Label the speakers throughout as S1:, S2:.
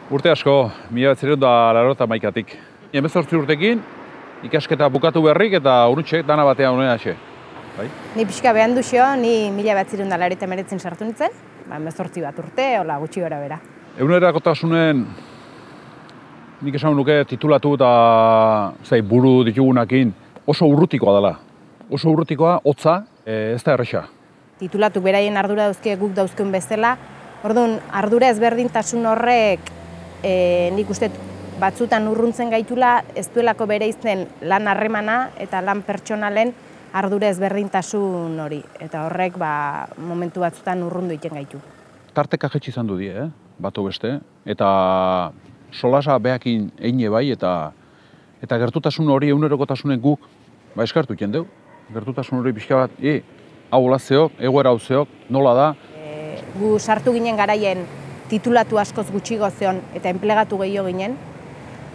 S1: Urte asko, 1981tik. 18 urtekin, ikasketa bukatu berrik eta urrutxek dana batean honen hase. Bai?
S2: Ni pixka behan duzio, ni 1989 sartu nintzen, 18 bat urte, hola gutxi gara bera.
S1: Egunerakotasunen, nik esan nuke titulatu eta buru ditugunakin oso urrutikoa dela. Oso urrutikoa, hotza, ez da erresa.
S2: Titulatu beraien ardura dauzke guk dauzkeun bezala, orduan ardura ezberdintasun horrek nik uste batzutan urruntzen gaitula, ez duelako bereizten lan harremana eta lan pertsonalen ardura ezberdintasun hori. Eta horrek momentu batzutan urrundu egiten gaitu.
S1: Tarteka jetxi izan du die, batu beste, eta solasa behakin eine bai, eta gertutasun hori egunerokotasunen guk eskartu egiten dugu. Gertutasun hori pixka bat, hau olazeok, egoera hau zeok, nola da?
S2: Gu sartu ginen garaien titulatu askoz gutxigo zeon eta enplegatu gehiago ginen.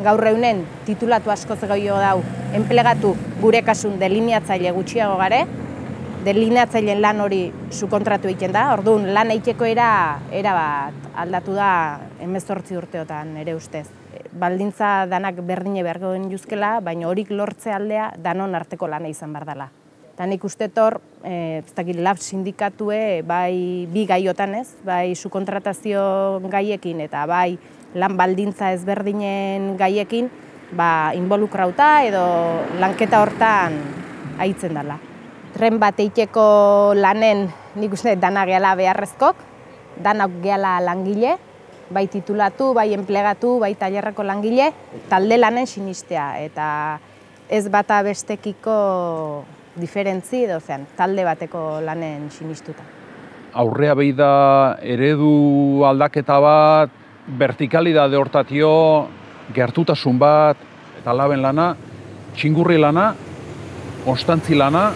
S2: Gaur eunen titulatu askoz gehiago dau, enplegatu gure kasun delineatzaile gutxiago gare, delineatzaileen lan hori sukontratu egiten da, orduan lan eiteko era bat aldatu da 18 urteotan ere ustez. Baldintza danak berdine bergoen juzkela, baina horik lortze aldea danon arteko lana izan behar dela. Eta nik uste hor, lab sindikatue, bai bi gaiotan ez, bai sukontratazio gaiekin eta bai lan baldintza ezberdinen gaiekin, involukrauta edo lanketa hortan aitzen dela. Tren bat eiteko lanen nik uste dana gehala beharrezkok, danak gehala langile, bai titulatu, bai enplegatu, bai tailerreko langile, talde lanen sinistea eta ez bata bestekiko diferentzi edo talde bateko lanen sinistuta.
S1: Aurrea behi da eredu aldaketa bat, vertikalidade hortatio, gertutasun bat, eta laben lana, txingurri lana, konstantzi lana,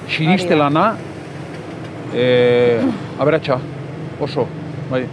S1: siniste lana, aberatsa, oso, bai.